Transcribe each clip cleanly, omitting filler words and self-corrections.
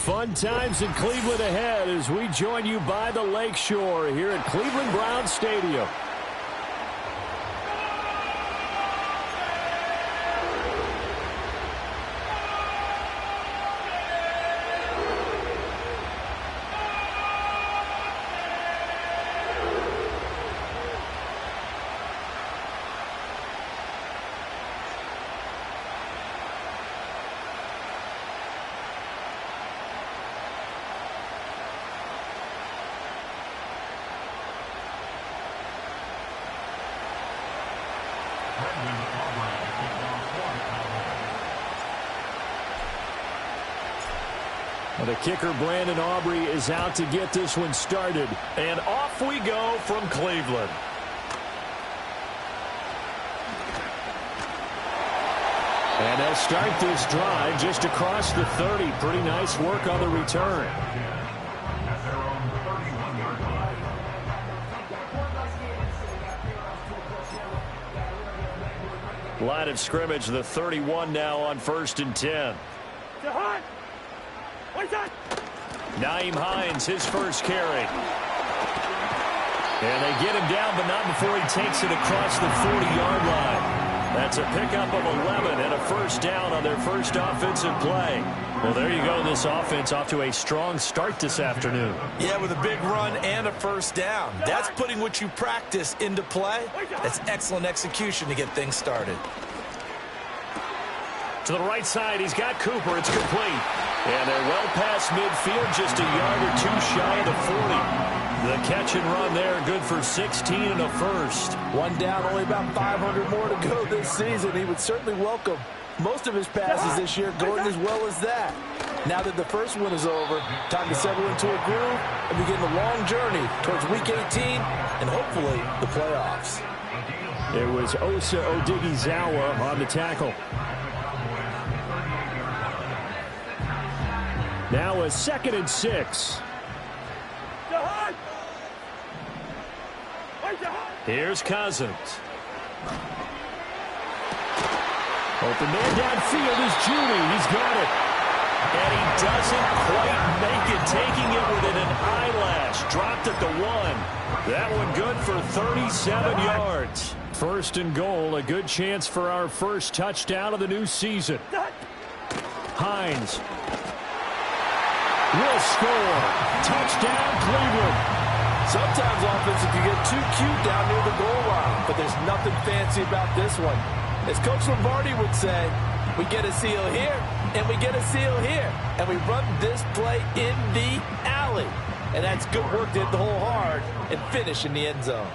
Fun times in Cleveland ahead as we join you by the Lakeshore here at Cleveland Browns Stadium. The kicker, Brandon Aubrey, is out to get this one started. And off we go from Cleveland. And they'll start this drive just across the 30. Pretty nice work on the return. Line of scrimmage, the 31 now on 1st and 10. Nyheim Hines, his first carry. And they get him down, but not before he takes it across the 40-yard line. That's a pickup of 11 and a first down on their first offensive play. Well, there you go. This offense off to a strong start this afternoon. Yeah, with a big run and a first down. That's putting what you practice into play. That's excellent execution to get things started. To the right side, he's got Cooper. It's complete. And they're well past midfield, just a yard or two shy of the 40. The catch and run there, good for 16 and a first. One down, only about 500 more to go this season. He would certainly welcome most of his passes this year going as well as that. Now that the first one is over, time to settle into a groove and begin the long journey towards Week 18 and hopefully the playoffs. It was Osa Odighizuwa on the tackle. Now a 2nd and 6. Here's Cousins. Open man downfield is Judy. He's got it. And he doesn't quite make it, taking it within an eyelash. Dropped at the 1. That one good for 37 yards. 1st and goal, a good chance for our first touchdown of the new season. Hines will score. Touchdown, Cleveland. Sometimes offenses can get too cute down near the goal line, but there's nothing fancy about this one. As Coach Lombardi would say, we get a seal here, and we get a seal here, and we run this play in the alley. And that's good work to hit the hole hard and finish in the end zone.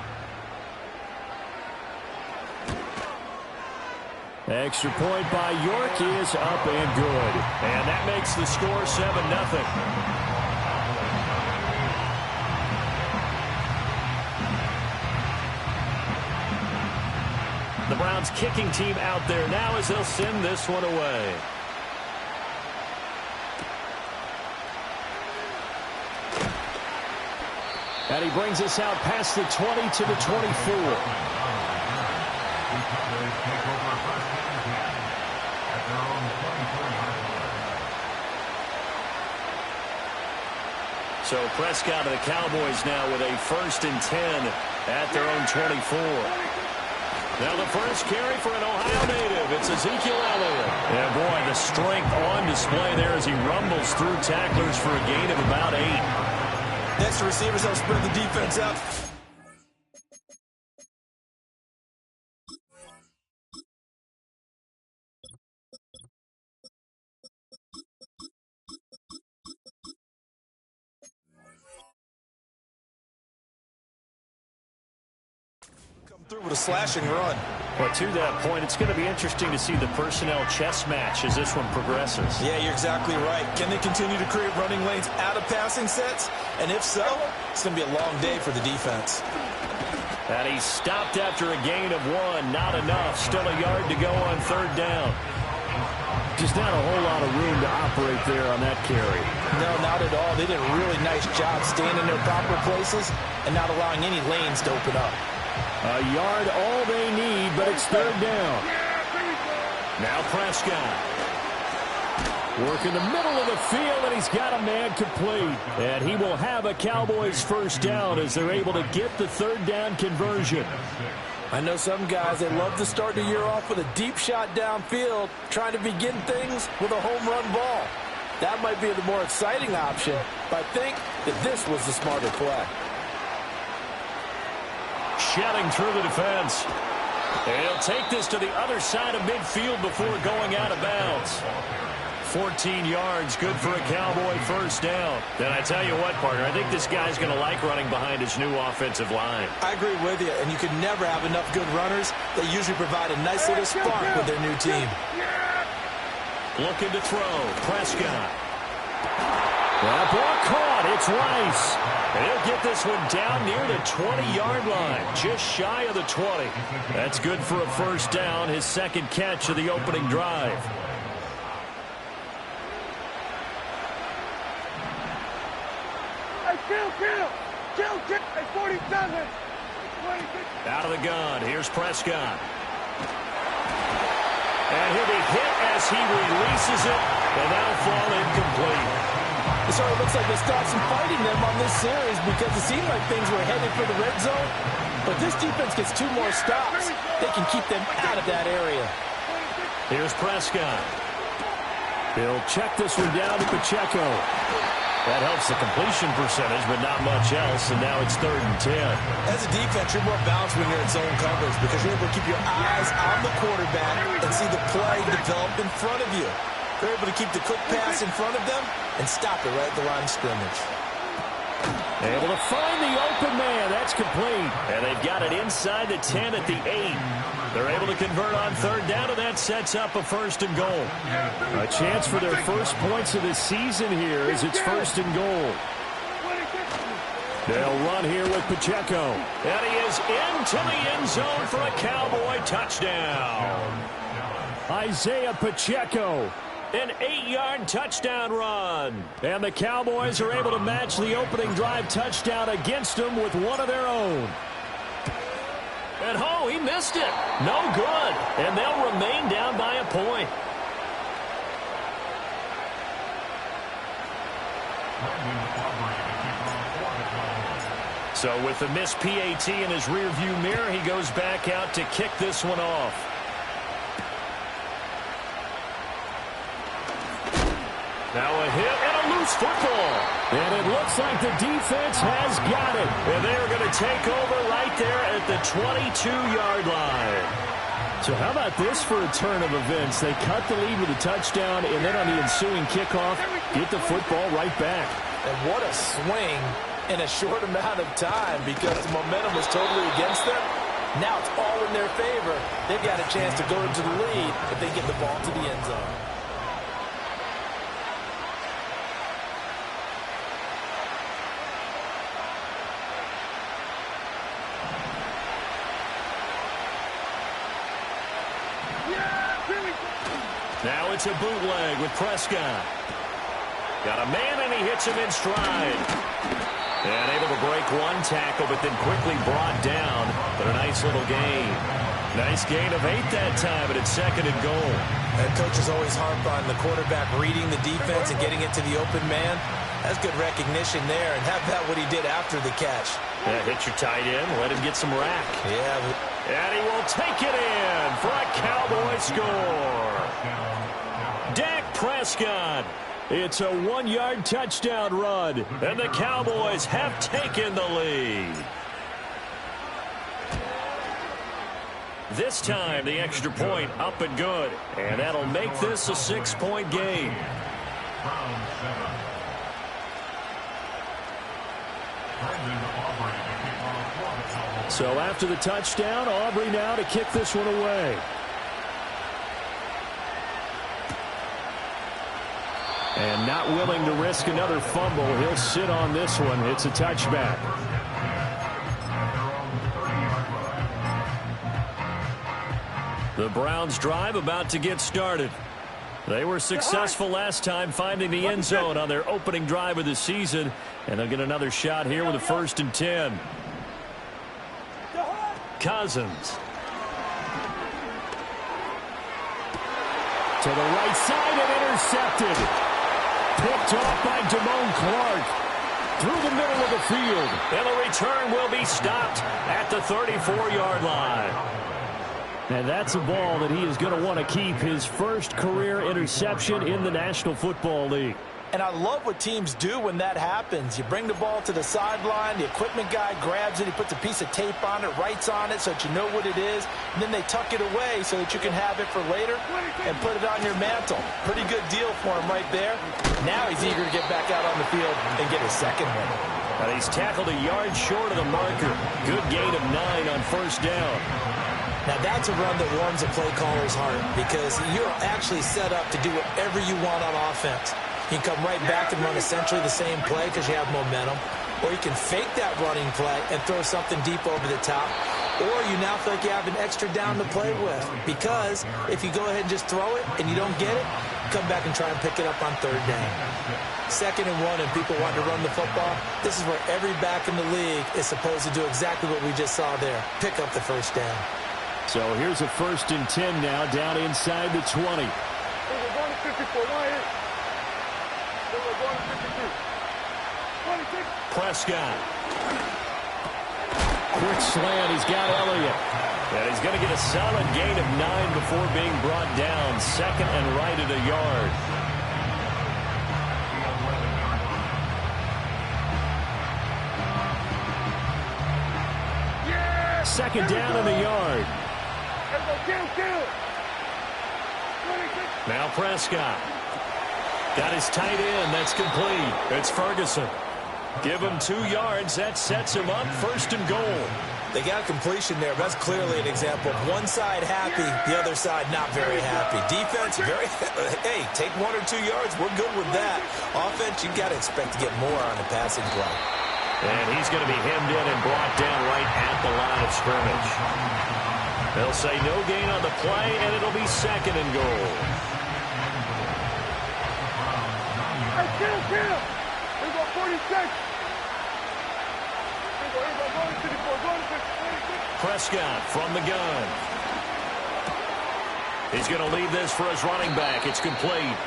Extra point by York is up and good. And that makes the score 7-0. The Browns kicking team out there now as they'll send this one away. And he brings us out past the 20 to the 24. So Prescott of the Cowboys now with a 1st and 10 at their own 24. Now the first carry for an Ohio native. It's Ezekiel Elliott. Yeah, boy, the strength on display there as he rumbles through tacklers for a gain of about 8. Next, the receivers help spread the defense out. Through with a slashing run. Well, to that point, it's going to be interesting to see the personnel chess match as this one progresses. Yeah, you're exactly right. Can they continue to create running lanes out of passing sets? And if so, it's going to be a long day for the defense. And he stopped after a gain of 1. Not enough. Still a yard to go on 3rd down. Just not a whole lot of room to operate there on that carry. No, not at all. They did a really nice job staying in their proper places and not allowing any lanes to open up. A yard all they need, but it's 3rd down. Now Prescott. Work in the middle of the field, and he's got a man complete. And he will have a Cowboys first down as they're able to get the third down conversion. I know some guys, they love to start the year off with a deep shot downfield, trying to begin things with a home run ball. That might be the more exciting option, but I think that this was the smarter play. Shedding through the defense. And he'll take this to the other side of midfield before going out of bounds. 14 yards, good for a Cowboy first down. Then I tell you what, partner, I think this guy's going to like running behind his new offensive line. I agree with you, and you can never have enough good runners. They usually provide a nice little spark with their new team. Looking to throw, Prescott. That ball caught, it's Rice. And he'll get this one down near the 20-yard line, just shy of the 20. That's good for a first down, his second catch of the opening drive. Kill, at 47. Out of the gun, here's Prescott. And he'll be hit as he releases it, and that'll fall incomplete. It sort of looks like they stopped some fighting them on this series because it seemed like things were headed for the red zone. But this defense gets 2 more stops. They can keep them out of that area. Here's Prescott. He'll check this one down to Pacheco. That helps the completion percentage, but not much else, and now it's 3rd and 10. As a defense, you're more balanced when you're in zone coverage because you're able to keep your eyes on the quarterback and see the play develop in front of you. They're able to keep the quick pass in front of them and stop it right at the line of scrimmage. Able to find the open man. That's complete. And they've got it inside the 10 at the 8. They're able to convert on 3rd down, and that sets up a 1st and goal. A chance for their first points of the season here as it's 1st and goal. They'll run here with Pacheco. And he is into the end zone for a Cowboy touchdown. Isaiah Pacheco. An 8-yard touchdown run. And the Cowboys are able to match the opening drive touchdown against them with one of their own. And oh, he missed it. No good. And they'll remain down by a point. So with the missed PAT in his rearview mirror, he goes back out to kick this one off. Now a hit and a loose football. And it looks like the defense has got it. And they're going to take over right there at the 22-yard line. So how about this for a turn of events? They cut the lead with a touchdown, and then on the ensuing kickoff, get the football right back. And what a swing in a short amount of time because the momentum was totally against them. Now it's all in their favor. They've got a chance to go into the lead if they get the ball to the end zone. Now it's a bootleg with Prescott. Got a man, and he hits him in stride. And able to break one tackle, but then quickly brought down. But a nice little gain. Nice gain of 8 that time, but it's 2nd and goal. And coaches always harp on the quarterback reading the defense and getting it to the open man. That's good recognition there. And how about what he did after the catch? Yeah, hit your tight end, let him get some rack. Yeah. And he will take it in for a Cowboy score. Dak Prescott. It's a 1-yard touchdown run, and the Cowboys have taken the lead. This time, the extra point up and good, and that'll make this a 6-point game. So after the touchdown, Aubrey now to kick this one away. And not willing to risk another fumble. He'll sit on this one. It's a touchback. The Browns drive about to get started. They were successful last time finding the end zone on their opening drive of the season. And they'll get another shot here with a 1st and 10. Cousins. To the right side and intercepted. picked off by Damone Clark through the middle of the field. And the return will be stopped at the 34-yard line. And that's a ball that he is going to want to keep, his first career interception in the National Football League. And I love what teams do when that happens. You bring the ball to the sideline, the equipment guy grabs it, he puts a piece of tape on it, writes on it so that you know what it is, and then they tuck it away so that you can have it for later and put it on your mantle. Pretty good deal for him right there. Now he's eager to get back out on the field and get his second one. But he's tackled a yard short of the marker. Good gain of 9 on first down. Now that's a run that warms a play caller's heart because you're actually set up to do whatever you want on offense. You can come right back and run essentially the same play because you have momentum. Or you can fake that running play and throw something deep over the top. Or you now feel like you have an extra down to play with. Because if you go ahead and just throw it and you don't get it, come back and try and pick it up on third down. 2nd and 1 and people want to run the football. This is where every back in the league is supposed to do exactly what we just saw there. Pick up the first down. So here's a 1st and 10 now down inside the 20. We're going to 54. Why is? We're going to 52. 26. Prescott. Quick slant. He's got Elliott. And he's going to get a solid gain of 9 before being brought down. 2nd and right at a yard. Yeah! 2nd down and a yard. Kill. 26. Now Prescott. Got his tight end. That's complete. It's Ferguson. Give him 2 yards. That sets him up 1st and goal. They got a completion there. That's clearly an example of one side happy, the other side not very happy. Defense, hey, take 1 or 2 yards. We're good with that. Offense, you got to expect to get more on the passing play. And he's going to be hemmed in and brought down right at the line of scrimmage. They'll say no gain on the play, and it'll be 2nd and goal. Kill. We go 46. We go 54. Going to 26. Prescott from the gun. He's going to leave this for his running back. It's complete.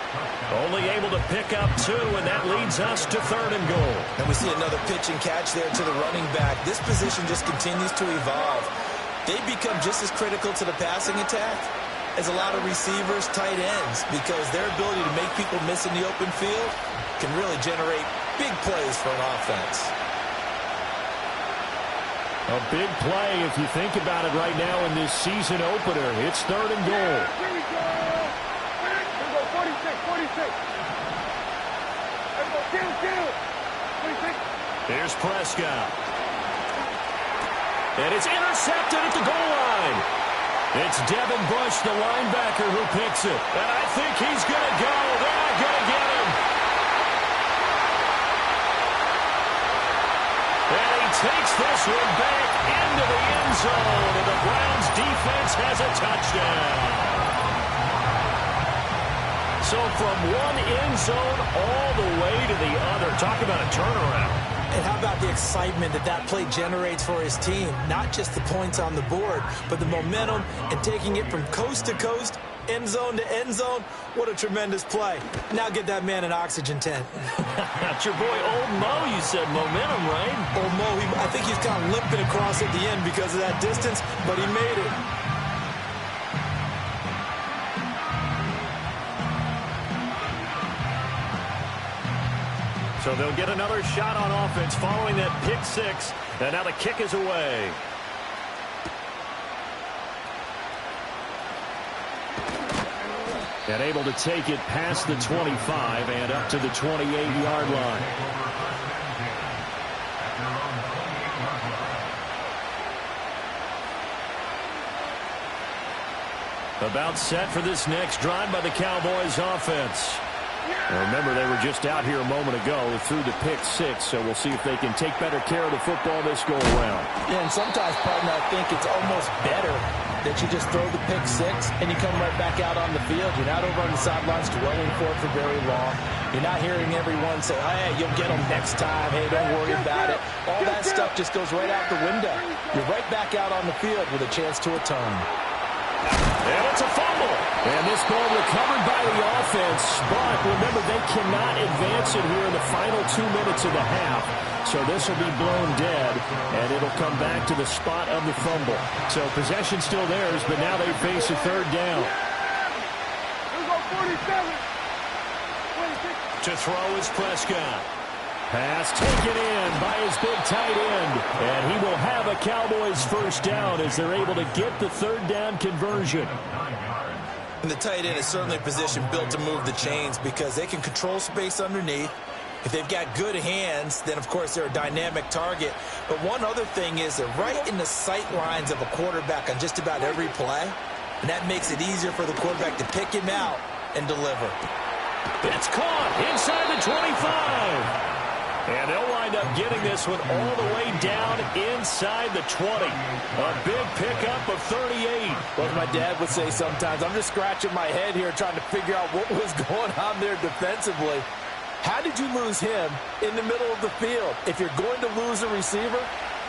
Only able to pick up 2, and that leads us to 3rd and goal. And we see another pitch and catch there to the running back. This position just continues to evolve. They become just as critical to the passing attack as a lot of receivers, tight ends, because their ability to make people miss in the open field can really generate big plays for an offense. A big play if you think about it right now in this season opener. It's 3rd and goal. Here we go. We go 46. Let's go kill. 26. Here's Prescott. And it's intercepted at the goal line. It's Devin Bush, the linebacker, who picks it. And I think he's going to go. They're not going to get him. And he takes this one back into the end zone. And the Browns defense has a touchdown. So from one end zone all the way to the other. Talk about a turnaround. And how about the excitement that play generates for his team? Not just the points on the board, but the momentum and taking it from coast to coast, end zone to end zone. What a tremendous play. Now get that man an oxygen tent. That's your boy Old Mo. You said momentum, right? Old Mo, I think he's kind of limping across at the end because of that distance, but he made it. So they'll get another shot on offense following that pick 6. And now the kick is away. And able to take it past the 25 and up to the 28-yard line. About set for this next drive by the Cowboys offense. Remember, they were just out here a moment ago through the pick 6, so we'll see if they can take better care of the football this go-around. Yeah, and sometimes, partner, I think it's almost better that you just throw the pick 6 and you come right back out on the field. You're not over on the sidelines dwelling for it for very long. You're not hearing everyone say, hey, you'll get them next time. Hey, don't worry about it. All that stuff just goes right out the window. You're right back out on the field with a chance to atone. And it's a fumble. And this ball recovered by the offense, but remember, they cannot advance it here in the final 2 minutes of the half. So this will be blown dead, and it'll come back to the spot of the fumble. So possession still theirs, but now they face a third down. Here we go, 47. 26. To throw is Prescott. Pass taken in by his big tight end. And he will have a Cowboys first down as they're able to get the third down conversion. And the tight end is certainly a position built to move the chains because they can control space underneath. If they've got good hands, then, of course, they're a dynamic target. But one other thing is they're right in the sight lines of a quarterback on just about every play. And that makes it easier for the quarterback to pick him out and deliver. It's caught inside the 25. And they'll wind up getting this one all the way down inside the 20. A big pickup of 38. Well, as my dad would say sometimes, I'm just scratching my head here trying to figure out what was going on there defensively. How did you lose him in the middle of the field? If you're going to lose a receiver,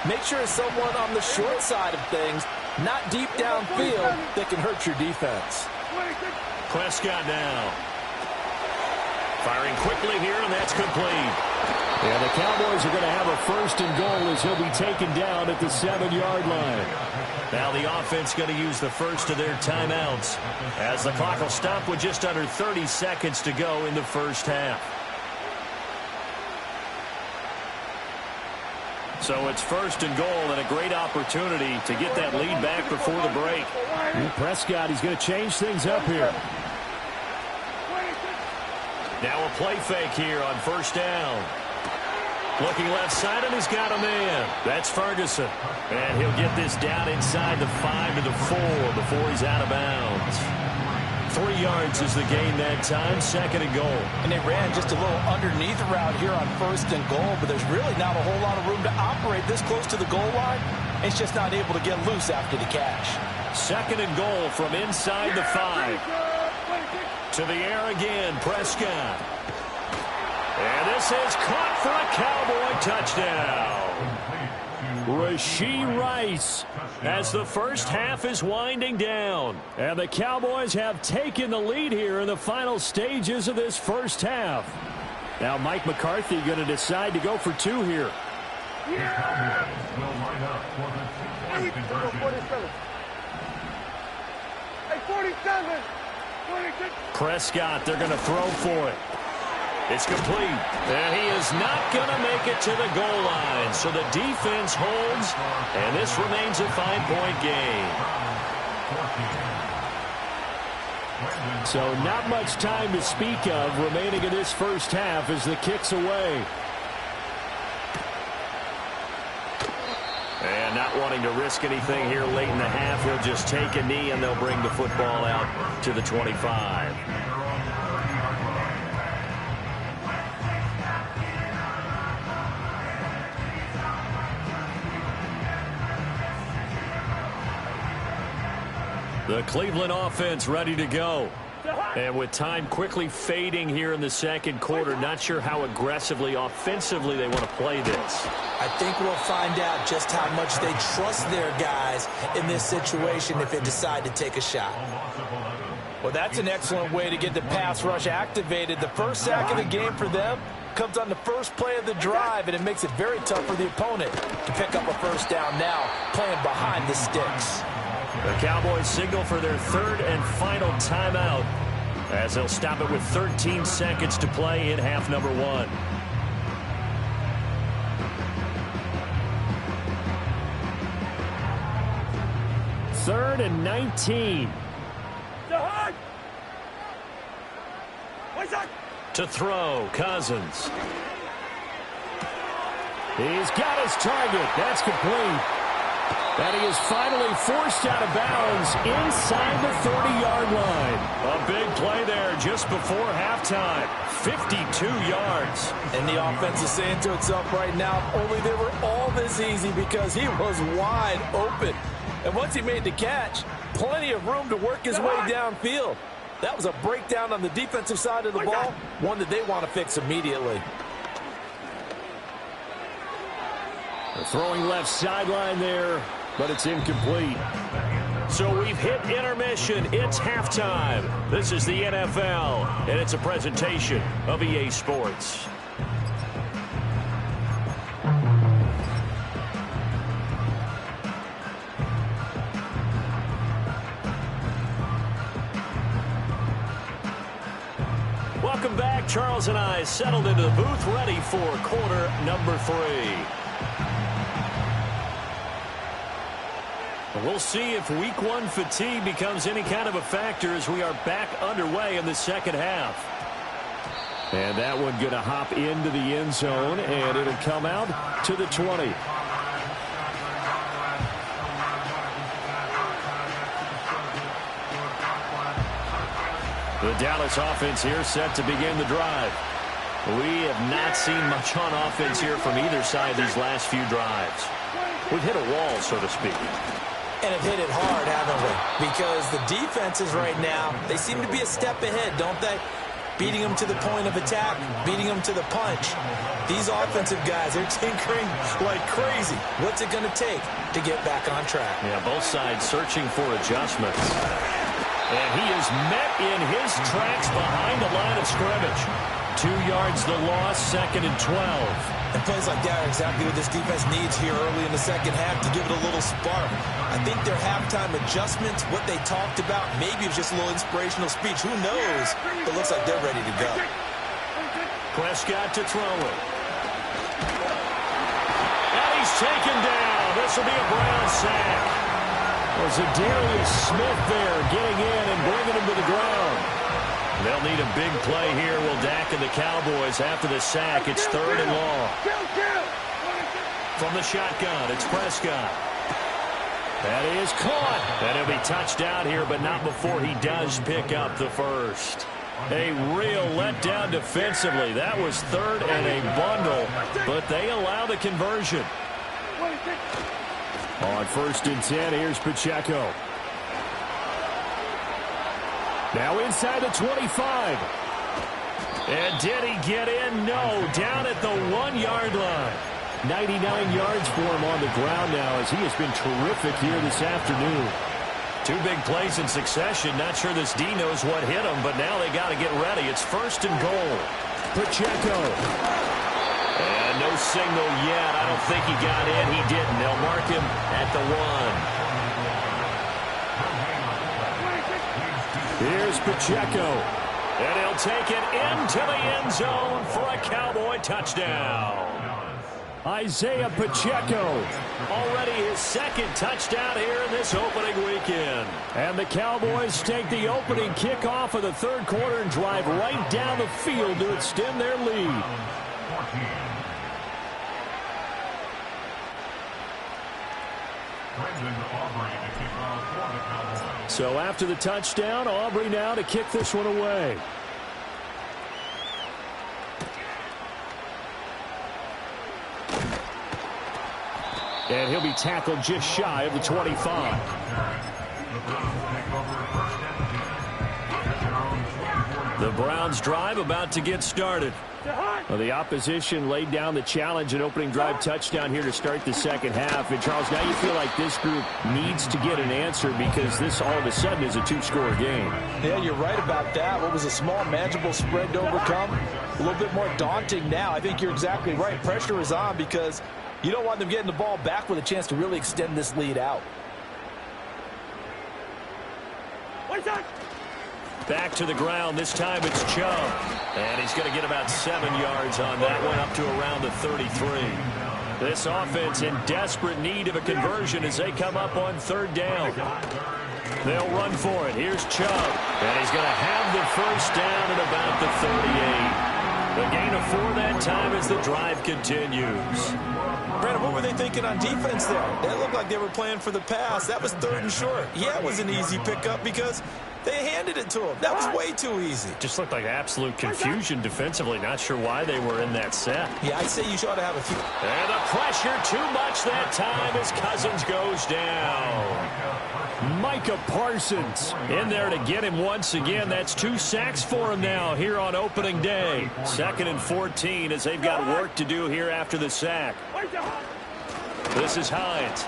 make sure it's someone on the short side of things, not deep downfield, that can hurt your defense. Prescott now. Firing quickly here, and that's complete. And the Cowboys are going to have a first and goal as he'll be taken down at the 7-yard line. Now the offense going to use the first of their timeouts as the clock will stop with just under 30 seconds to go in the first half. So it's first and goal and a great opportunity to get that lead back before the break. Prescott, he's going to change things up here. Now a play fake here on first down. Looking left side, and he's got a man. That's Ferguson. And he'll get this down inside the 5 to the 4 before he's out of bounds. 3 yards is the gain that time, second and goal. And they ran just a little underneath route here on first and goal, but there's really not a whole lot of room to operate this close to the goal line. It's just not able to get loose after the catch. Second and goal from inside the 5. To the air again, Prescott. And this is caught for a Cowboy touchdown. Rashee Rice as the first half is winding down. And the Cowboys have taken the lead here in the final stages of this first half. Now Mike McCarthy going to decide to go for 2 here. Yeah. 47. 46. Prescott, they're going to throw for it. It's complete. And he is not going to make it to the goal line. So the defense holds, and this remains a 5-point game. So not much time to speak of remaining in this first half as the kick's away. And not wanting to risk anything here late in the half, he'll just take a knee, and they'll bring the football out to the 25. The Cleveland offense ready to go. And with time quickly fading here in the second quarter, not sure how aggressively, offensively they want to play this. I think we'll find out just how much they trust their guys in this situation if they decide to take a shot. Well, that's an excellent way to get the pass rush activated. The first sack of the game for them comes on the first play of the drive, and it makes it very tough for the opponent to pick up a first down now, playing behind the sticks. The Cowboys signal for their third and final timeout as they'll stop it with 13 seconds to play in half number 1. Third and 19. To throw, Cousins. He's got his target. That's complete. And he is finally forced out of bounds inside the 30-yard line. A big play there just before halftime. 52 yards. And the offense is saying to itself right now, only they were all this easy because he was wide open. And once he made the catch, plenty of room to work his way downfield. That was a breakdown on the defensive side of the ball, one that they want to fix immediately. They're throwing left sideline there, but it's incomplete. So we've hit intermission. It's halftime. This is the NFL, and it's a presentation of EA Sports. Welcome back. Charles and I settled into the booth, ready for quarter number 3. We'll see if week 1 fatigue becomes any kind of a factor as we are back underway in the second half. And that one going to hop into the end zone, and it'll come out to the 20. The Dallas offense here set to begin the drive. We have not seen much on offense here from either side these last few drives. We've hit a wall, so to speak. And have hit it hard, haven't we? Because the defenses right now, they seem to be a step ahead, don't they? Beating them to the point of attack, beating them to the punch. These offensive guys, they're tinkering like crazy. What's it going to take to get back on track? Yeah, both sides searching for adjustments. And he is met in his tracks behind the line of scrimmage. 2 yards the loss, 2nd and 12. And plays like that are exactly what this defense needs here early in the second half to give it a little spark. I think their halftime adjustments, what they talked about, maybe it's just a little inspirational speech. Who knows? It looks like they're ready to go. Prescott to throw it. And he's taken down. This will be a Brown sack. Was it Darius Smith there getting in and bringing him to the ground? They'll need a big play here. Will Dak and the Cowboys after the sack. It's 3rd and long. From the shotgun, it's Prescott. That is caught. And he'll be touched out here, but not before he does pick up the first. A real letdown defensively. That was 3rd and a bundle, but they allow the conversion. On 1st and 10, here's Pacheco. Now inside the 25. And did he get in? No. Down at the 1-yard line. 99 yards for him on the ground now as he has been terrific here this afternoon. 2 big plays in succession. Not sure this D knows what hit him, but now they got to get ready. It's 1st and goal. Pacheco. And no signal yet. I don't think he got in. He didn't. They'll mark him at the 1. Here's Pacheco. And he'll take it into the end zone for a Cowboy touchdown. Isaiah Pacheco. Already his 2nd touchdown here in this opening weekend. And the Cowboys take the opening kickoff of the 3rd quarter and drive right down the field to extend their lead. So after the touchdown, Aubrey now to kick this one away. And he'll be tackled just shy of the 25. The Browns drive about to get started. Well, the opposition laid down the challenge and opening drive touchdown here to start the second half. And, Charles, now you feel like this group needs to get an answer because this all of a sudden is a 2-score game. Yeah, you're right about that. What was a small, manageable spread to overcome, a little bit more daunting now. I think you're exactly right. Pressure is on because you don't want them getting the ball back with a chance to really extend this lead out. Back to the ground. This time it's Chubb. And he's going to get about 7 yards on that one, up to around the 33. This offense in desperate need of a conversion as they come up on 3rd down. They'll run for it. Here's Chubb. And he's going to have the first down at about the 38. The gain of 4 that time as the drive continues. Brandon, what were they thinking on defense there? It looked like they were playing for the pass. That was 3rd and short. Yeah, it was an easy pickup because they handed it to him. That was way too easy. Just looked like absolute confusion defensively. Not sure why they were in that set. Yeah, I'd say you ought to have a few. And the pressure too much that time as Cousins goes down. Micah Parsons in there to get him once again. That's 2 sacks for him now here on opening day. 2nd and 14 as they've got work to do here after the sack. This is Hines.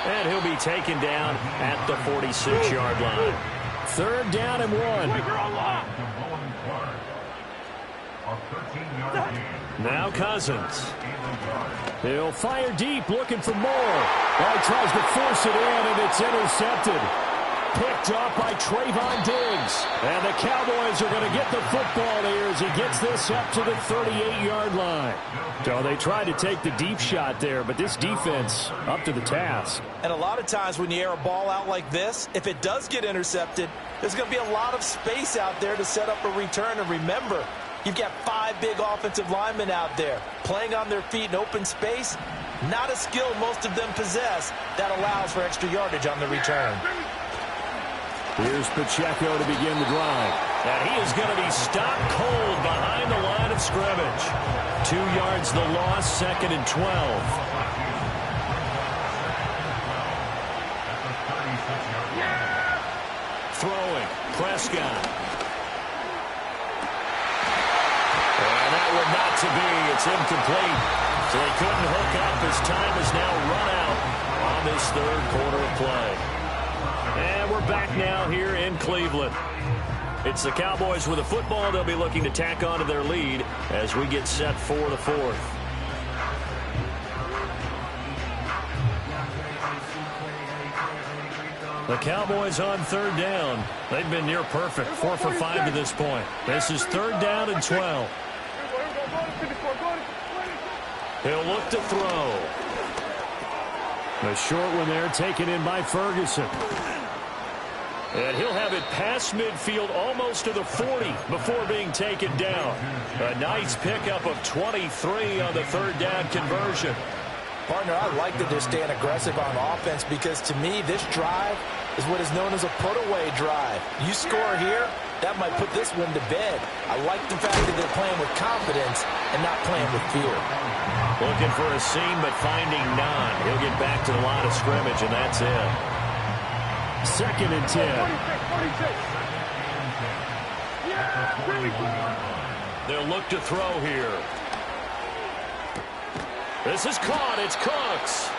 And he'll be taken down at the 46-yard line. 3rd down and 1. Now Cousins. He'll fire deep, looking for more. Well, he tries to force it in, and it's intercepted. Picked up by Trayvon Diggs. And the Cowboys are going to get the football here as he gets this up to the 38-yard line. So they tried to take the deep shot there, but this defense up to the task. And a lot of times when you air a ball out like this, if it does get intercepted, there's going to be a lot of space out there to set up a return. And remember, you've got 5 big offensive linemen out there playing on their feet in open space. Not a skill most of them possess that allows for extra yardage on the return. Here's Pacheco to begin the drive. And he is going to be stopped cold behind the line of scrimmage. 2 yards the loss, 2nd and 12. Throwing, Prescott. And that one not to be. It's incomplete. So they couldn't hook up. His time is now run out on this 3rd quarter of play. And we're back now here in Cleveland. It's the Cowboys with the football. They'll be looking to tack onto their lead as we get set for the 4th. The Cowboys on 3rd down. They've been near perfect, 4 for 5 to this point. This is 3rd down and 12. He'll look to throw. A short one there taken in by Ferguson. And he'll have it past midfield almost to the 40 before being taken down. A nice pickup of 23 on the 3rd down conversion. Partner, I like that they're staying aggressive on offense because to me this drive is what is known as a put-away drive. You score here, that might put this one to bed. I like the fact that they're playing with confidence and not playing with fear. Looking for a seam but finding none. He'll get back to the line of scrimmage and that's it. 2nd and 10. They'll look to throw here. This is caught. It's Cooks.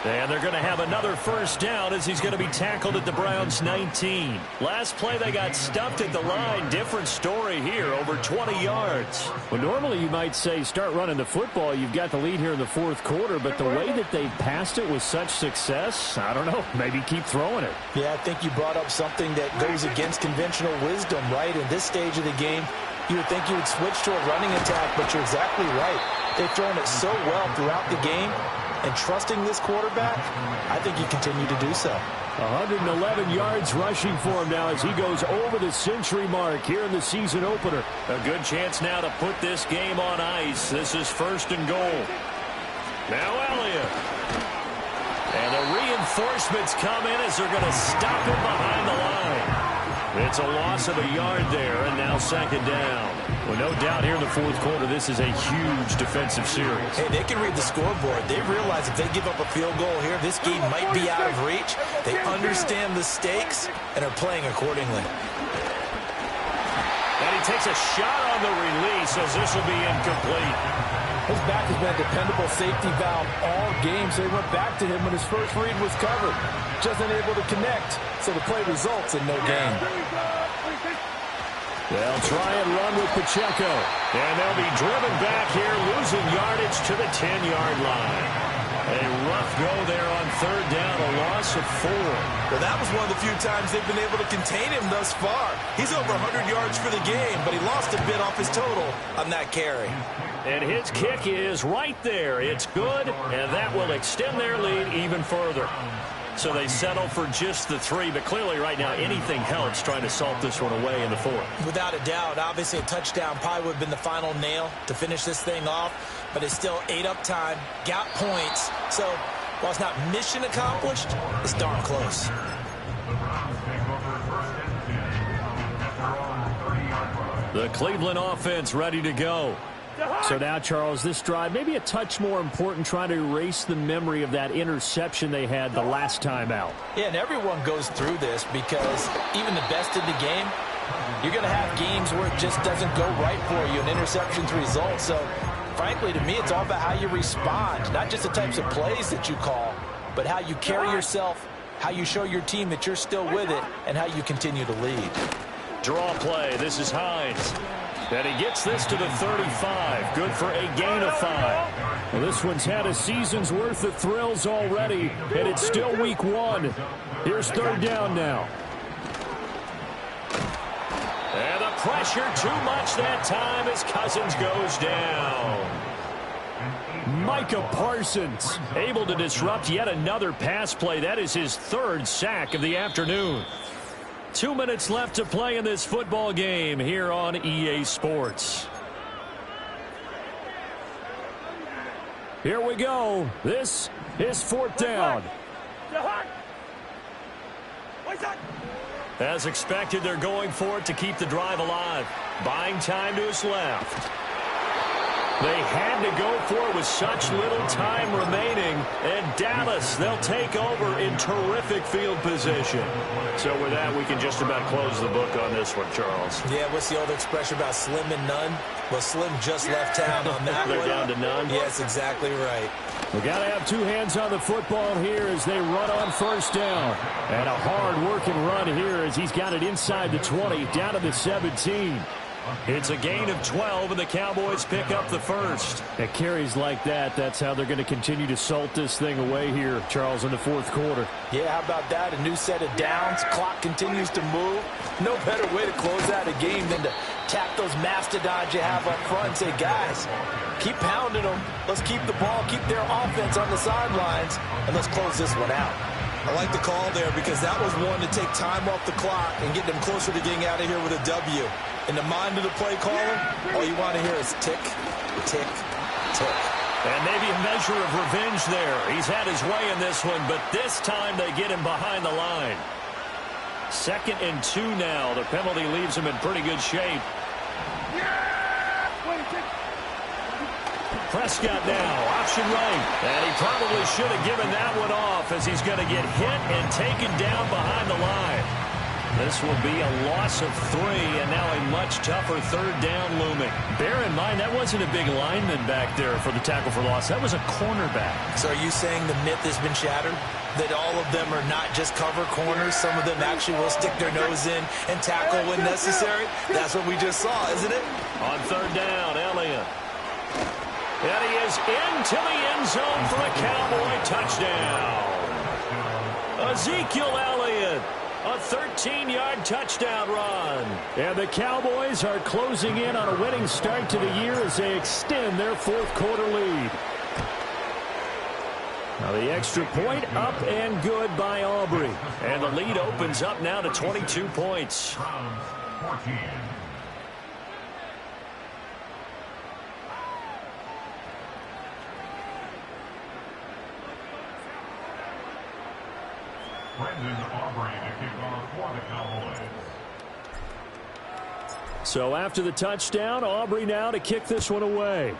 And they're going to have another 1st down as he's going to be tackled at the Browns' 19. Last play they got stuffed at the line. Different story here, over 20 yards. Well, normally you might say start running the football. You've got the lead here in the 4th quarter, but the way that they've passed it with such success, I don't know, maybe keep throwing it. Yeah, I think you brought up something that goes against conventional wisdom, right? In this stage of the game, you would think you would switch to a running attack, but you're exactly right. They've thrown it so well throughout the game. And trusting this quarterback, I think he continue to do so. 111 yards rushing for him now as he goes over the century mark here in the season opener. A good chance now to put this game on ice. This is 1st and goal. Now Elliott. And the reinforcements come in as they're going to stop him behind the line. It's a loss of a yard there, and now 2nd down. Well, no doubt here in the 4th quarter, this is a huge defensive series. Hey, they can read the scoreboard. They realize if they give up a field goal here, this game might be out of reach. They understand the stakes and are playing accordingly. And he takes a shot on the release as this will be incomplete. His back has been a dependable safety valve all game, so they went back to him when his first read was covered. Just unable to connect, so the play results in no gain. They'll try and run with Pacheco. And they'll be driven back here, losing yardage to the 10-yard line. A rough go there on 3rd down, a loss of 4. Well, that was one of the few times they've been able to contain him thus far. He's over 100 yards for the game, but he lost a bit off his total on that carry. And his kick is right there. It's good, and that will extend their lead even further. So they settle for just the 3, but clearly right now anything helps trying to salt this one away in the 4th. Without a doubt, obviously a touchdown probably would have been the final nail to finish this thing off, but it's still 8 up time, got points. So while it's not mission accomplished, it's darn close. The Cleveland offense ready to go. So now, Charles, this drive maybe a touch more important, trying to erase the memory of that interception they had the last time out. Yeah, and everyone goes through this because even the best in the game, you're going to have games where it just doesn't go right for you, and interceptions result. So, frankly, to me, it's all about how you respond, not just the types of plays that you call. but how you carry yourself, how you show your team that you're still with it, and how you continue to lead. Draw play. This is Hines. And he gets this to the 35. Good for a gain of 5. Well, this one's had a season's worth of thrills already, and it's still week 1. Here's third down now. And the pressure too much that time as Cousins goes down. Micah Parsons Able to disrupt yet another pass play. That is his 3rd sack of the afternoon. 2 minutes left to play in this football game here on EA Sports. Here we go. This is 4th down. As expected, they're going for it to keep the drive alive. Buying time to his left. They had to go for it with such little time remaining. And Dallas, they'll take over in terrific field position. So with that, we can just about close the book on this one, Charles. Yeah, what's the old expression about slim and none? Well, Slim just left town on that They're one. down to none? Yes, exactly right. We got to have 2 hands on the football here as they run on 1st down. And a hard-working run here as he's got it inside the 20, down to the 17. It's a gain of 12, and the Cowboys pick up the 1st. At carries like that, that's how they're going to continue to salt this thing away here, Charles, in the 4th quarter. Yeah, how about that? A new set of downs. Clock continues to move. No better way to close out a game than to tap those mastodons you have up front and say, guys, keep pounding them. Let's keep the ball, keep their offense on the sidelines, and let's close this one out. I like the call there because that was one to take time off the clock and get them closer to getting out of here with a W. In the mind of the play caller, all you want to hear is tick, tick, tick. And maybe a measure of revenge there. He's had his way in this one, but this time they get him behind the line. 2nd and 2 now. The penalty leaves him in pretty good shape. Prescott now, option right. And he probably should have given that one off as he's going to get hit and taken down behind the line. This will be a loss of 3, and now a much tougher 3rd down looming. Bear in mind, that wasn't a big lineman back there for the tackle for loss. That was a cornerback. So are you saying the myth has been shattered? That all of them are not just cover corners? Some of them actually will stick their nose in and tackle when necessary? That's what we just saw, isn't it? On 3rd down, Elliott. And he is into the end zone for a Cowboy touchdown. Ezekiel Elliott. A 13-yard touchdown run. And the Cowboys are closing in on a winning start to the year as they extend their 4th quarter lead. Now the extra point up and good by Aubrey. And the lead opens up now to 22 points. So after the touchdown, Aubrey now to kick this one away.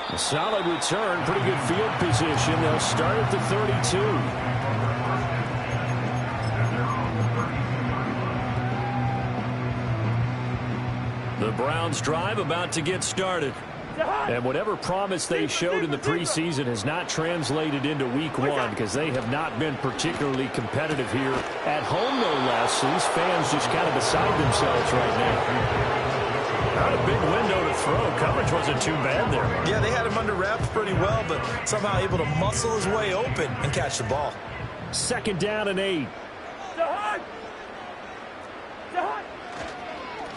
A solid return, pretty good field position. They'll start at the 32. The Browns drive about to get started. And whatever promise they showed in the preseason has not translated into week 1 because they have not been particularly competitive here at home, no less. So these fans just kind of beside themselves right now. Not a big window to throw. Coverage wasn't too bad there. Yeah, they had him under wraps pretty well, but somehow able to muscle his way open and catch the ball. 2nd down and 8.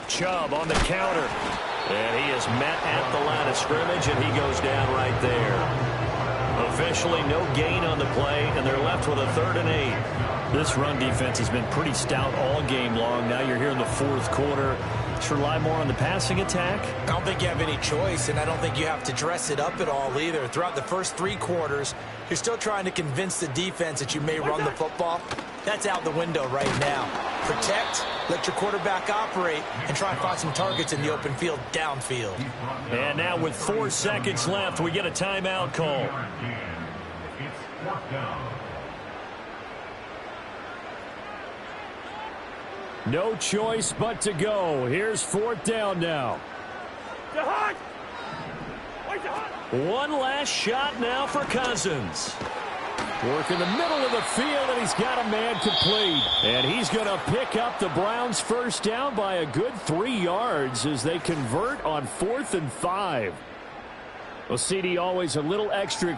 Chubb on the counter. And he is met at the line of scrimmage, and he goes down right there. Officially no gain on the play, and they're left with a 3rd and 8. This run defense has been pretty stout all game long. Now you're here in the 4th quarter. Just rely more on the passing attack. I don't think you have any choice, and I don't think you have to dress it up at all either. Throughout the first 3 quarters, you're still trying to convince the defense that you may run the football. That's out the window right now. Protect, let your quarterback operate, and try and find some targets in the open field downfield. And now with 4 seconds left, we get a timeout call. No choice but to go. Here's 4th down now. One last shot now for Cousins. Work in the middle of the field, and he's got a man complete. And he's going to pick up the Browns' first down by a good 3 yards as they convert on 4th and 5. Well, CD, always a little extra